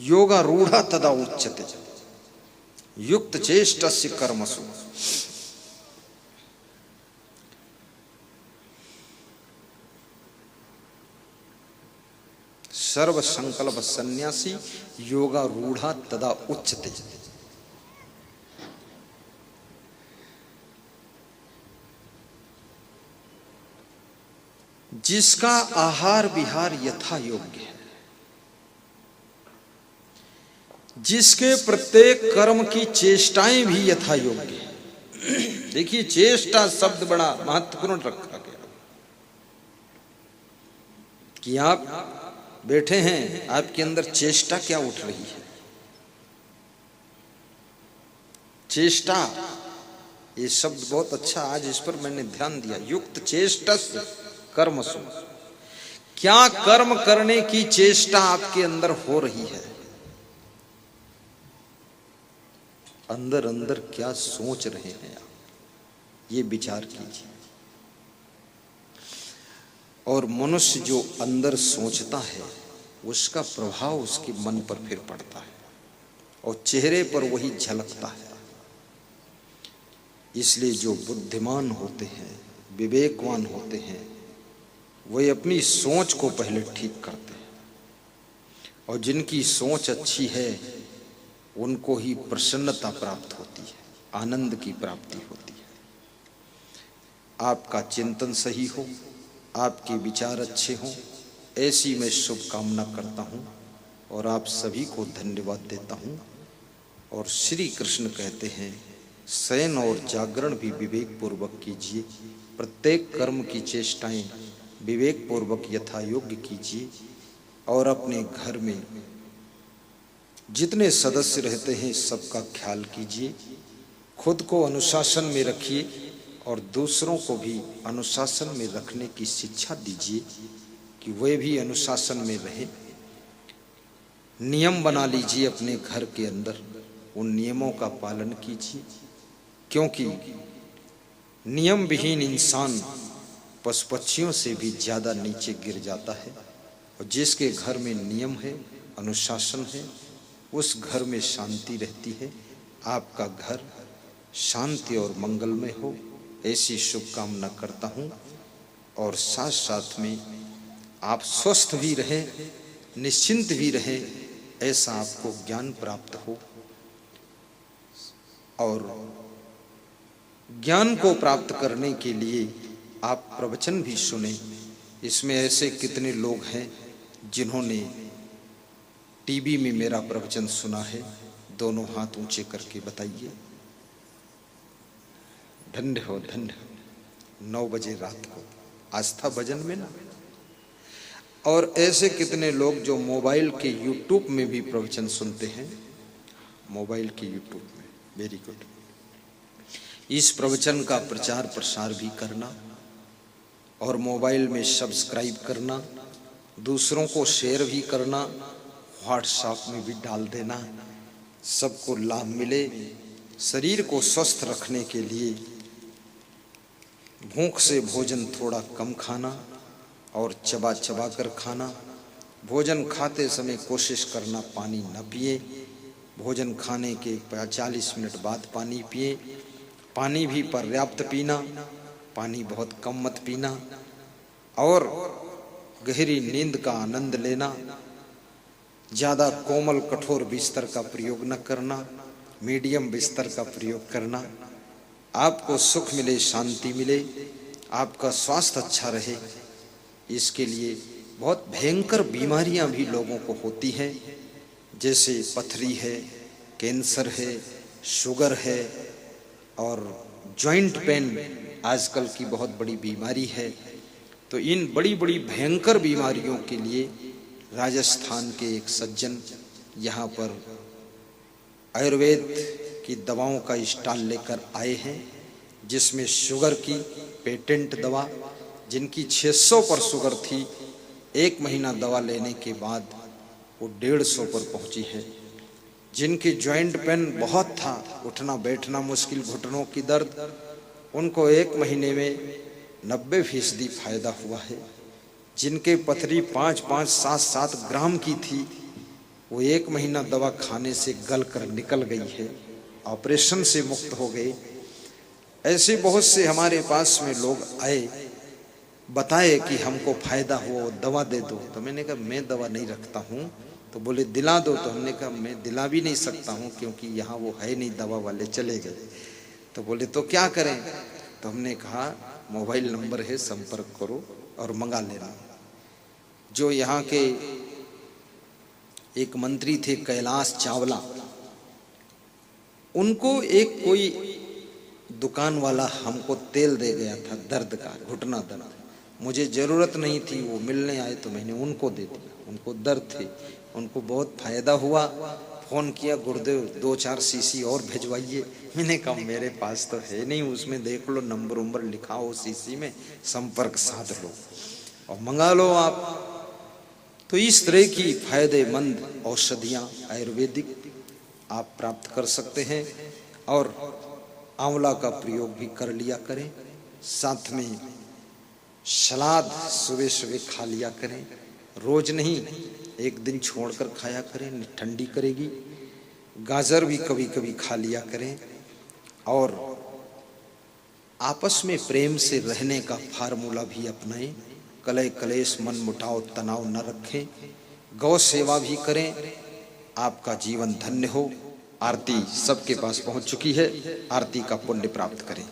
योगारूढ़ा तदा उच्यते युक्त चेष्टस्य कर्मसु। सर्व संकल्प सन्यासी योगारूढ़ा तदा उच्यते। जिसका आहार विहार यथा योग्य है, जिसके प्रत्येक कर्म की चेष्टाएं भी यथा योग्य है। देखिए, चेष्टा शब्द बड़ा महत्वपूर्ण रखा गया कि आप बैठे हैं, आपके अंदर चेष्टा क्या उठ रही है? चेष्टा, ये शब्द बहुत अच्छा, आज इस पर मैंने ध्यान दिया। युक्त चेष्टस कर्मसु, क्या कर्म करने की चेष्टा आपके अंदर हो रही है? अंदर अंदर क्या सोच रहे हैं आप, ये विचार कीजिए। और मनुष्य जो अंदर सोचता है उसका प्रभाव उसके मन पर फिर पड़ता है और चेहरे पर वही झलकता है। इसलिए जो बुद्धिमान होते हैं, विवेकवान होते हैं, वे अपनी सोच को पहले ठीक करते हैं, और जिनकी सोच अच्छी है उनको ही प्रसन्नता प्राप्त होती है, आनंद की प्राप्ति होती है। आपका चिंतन सही हो, आपके विचार अच्छे हों, ऐसी मैं शुभकामना करता हूँ और आप सभी को धन्यवाद देता हूँ। और श्री कृष्ण कहते हैं, शयन और जागरण भी विवेक पूर्वक कीजिए, प्रत्येक कर्म की चेष्टाएं विवेक पूर्वक यथा योग्य कीजिए, और अपने घर में जितने सदस्य रहते हैं सबका ख्याल कीजिए, खुद को अनुशासन में रखिए और दूसरों को भी अनुशासन में रखने की शिक्षा दीजिए कि वे भी अनुशासन में रहें। नियम बना लीजिए अपने घर के अंदर, उन नियमों का पालन कीजिए, क्योंकि नियम विहीन इंसान पशु पक्षियों से भी ज्यादा नीचे गिर जाता है। और जिसके घर में नियम है, अनुशासन है, उस घर में शांति रहती है। आपका घर शांति और मंगलमय हो, ऐसी शुभकामना करता हूँ। और साथ साथ में आप स्वस्थ भी रहें, निश्चिंत भी रहें, ऐसा आपको ज्ञान प्राप्त हो। और ज्ञान को प्राप्त करने के लिए आप प्रवचन भी सुने। इसमें ऐसे कितने लोग हैं जिन्होंने टीवी में मेरा प्रवचन सुना है? दोनों हाथ ऊंचे करके बताइए। धन्य हो, धन्य हो। 9 बजे रात को आस्था भजन में ना। और ऐसे कितने लोग जो मोबाइल के यूट्यूब में भी प्रवचन सुनते हैं, मोबाइल के यूट्यूब में। Very good. इस प्रवचन का प्रचार प्रसार भी करना और मोबाइल में सब्सक्राइब करना, दूसरों को शेयर भी करना, व्हाट्सएप में भी डाल देना, सबको लाभ मिले। शरीर को स्वस्थ रखने के लिए भूख से भोजन थोड़ा कम खाना और चबा चबा कर खाना। भोजन खाते समय कोशिश करना पानी न पिए, भोजन खाने के 40 मिनट बाद पानी पिए। पानी भी पर्याप्त पीना, पानी बहुत कम मत पीना। और गहरी नींद का आनंद लेना। ज़्यादा कोमल कठोर बिस्तर का प्रयोग न करना, मीडियम बिस्तर का प्रयोग करना। आपको सुख मिले, शांति मिले, आपका स्वास्थ्य अच्छा रहे, इसके लिए बहुत भयंकर बीमारियां भी लोगों को होती हैं, जैसे पथरी है, कैंसर है, शुगर है और जॉइंट पेन आजकल की बहुत बड़ी बीमारी है। तो इन बड़ी बड़ी भयंकर बीमारियों के लिए राजस्थान के एक सज्जन यहाँ पर आयुर्वेद की दवाओं का स्टॉल लेकर आए हैं, जिसमें शुगर की पेटेंट दवा, जिनकी 600 पर शुगर थी, 1 महीना दवा लेने के बाद वो 150 पर पहुंची है। जिनकी जॉइंट पेन बहुत था, उठना बैठना मुश्किल, घुटनों की दर्द, उनको 1 महीने में 90% फायदा हुआ है। जिनके पथरी 5-5, 7-7 ग्राम की थी, वो 1 महीना दवा खाने से गल कर निकल गई है, ऑपरेशन से मुक्त हो गए। ऐसे बहुत से हमारे पास में लोग आए, बताए कि हमको फायदा हो, दवा दे दो। तो मैंने कहा मैं दवा नहीं रखता हूँ। तो बोले दिला दो। तो हमने कहा मैं दिला भी नहीं सकता हूँ, क्योंकि यहाँ वो है नहीं, दवा वाले चले गए। तो बोले तो क्या करें? तो हमने कहा मोबाइल नंबर है, संपर्क करो और मंगा लेना। जो यहाँ के एक मंत्री थे कैलाश चावला, उनको एक कोई दुकान वाला हमको तेल दे गया था दर्द का, घुटना दर्द। मुझे जरूरत नहीं थी, वो मिलने आए तो मैंने उनको दे दिया। उनको दर्द थे, उनको बहुत फायदा हुआ। फोन किया, गुरुदेव 2-4 शीशी और भिजवाइए। मैंने कहा मेरे पास तो है नहीं, उसमें देख लो नंबर उम्बर लिखा हो शीशी में, संपर्क साध लो और मंगा लो आप। तो इस तरह की फायदेमंद औषधियाँ आयुर्वेदिक आप प्राप्त कर सकते हैं। और आंवला का प्रयोग भी कर लिया करें। साथ में सलाद सुबह सुबह खा लिया करें, रोज नहीं, एक दिन छोड़कर खाया करें, ठंडी करेगी। गाजर भी कभी कभी खा लिया करें। और आपस में प्रेम से रहने का फार्मूला भी अपनाएं। कलह कलेश मन मुटाव तनाव न रखें। गौ सेवा भी करें, आपका जीवन धन्य हो। आरती सबके पास पहुंच चुकी है, आरती का पुण्य प्राप्त करें।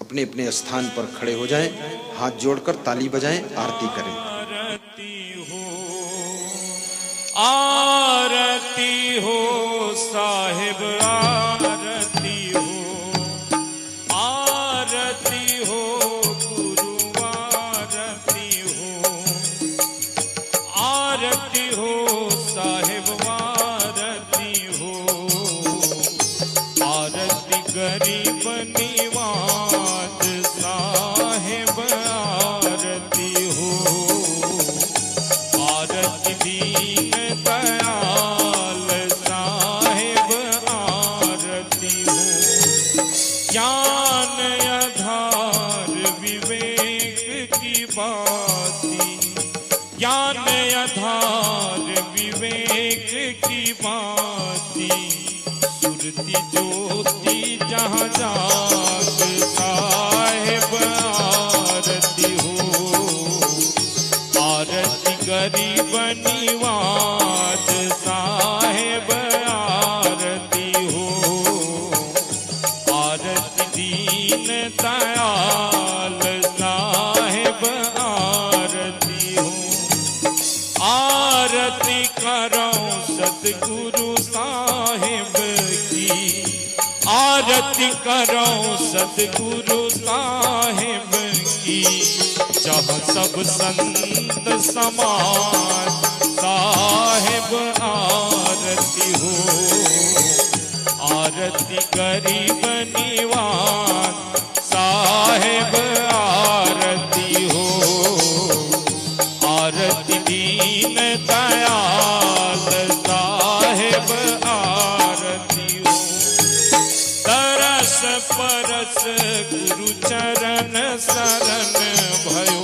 अपने अपने स्थान पर खड़े हो जाएं, हाथ जोड़कर ताली बजाएं, आरती करें। आरती हो साहिब आरती हो, आरती हो गुरु आरती हो, आरती हो साहिब आरती हो, आरती गरीब निवाज साहिब आरती हो, आरती दीन दयाल साहिब आरती हो, ज्ञान आधार विवेक की बाती, ज्ञान आधार विवेक की बाती, सुरती ज्योति जहाँ जाग साहिब आरती हो, आरती गरीब निवाज साहिब आरती हो, आरती दीन दयाल साहिब आरती हो, आरती करो सतगुरु साहिब की, आरती करो सतगुरु साहिब की, जहाँ सब संत समाज साहिब आरती हो, आरती गरीब निवाज साहिब आरती हो, आरती दीन दयाल साहिब आरती हो, तरस परस गुरु चरण शरण भयो,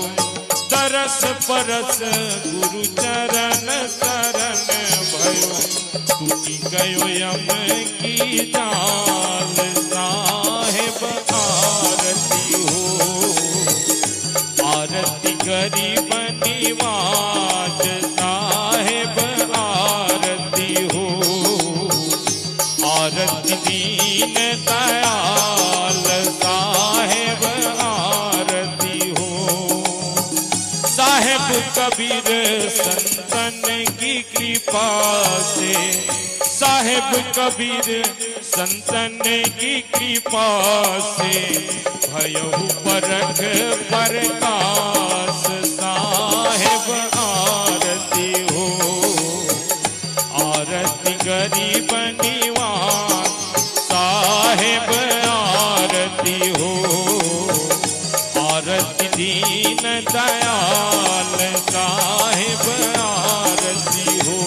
तरस परस गुरु चरण शरण भयो, टूटी गयो यम की जाल साहिब आरती हो, आरती गरीब निवाज साहिब आरती हो, आरती दीन दयाल साहिब आरती हो, साहिब कबीर संतन की कृपा से, साहिब कबीर संतन की कृपा से, भयहु परख प्रकाश साहिब आरती हो, आरती गरीब निवाज साहिब आरती हो, आरती दीन दयाल साहिब आरती हो,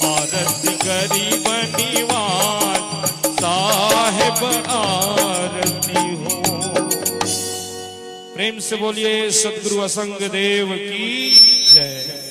आरती गरीब निवाज साहिब आरती हो। प्रेम से बोलिए सद्गुरु असंग देव की जय।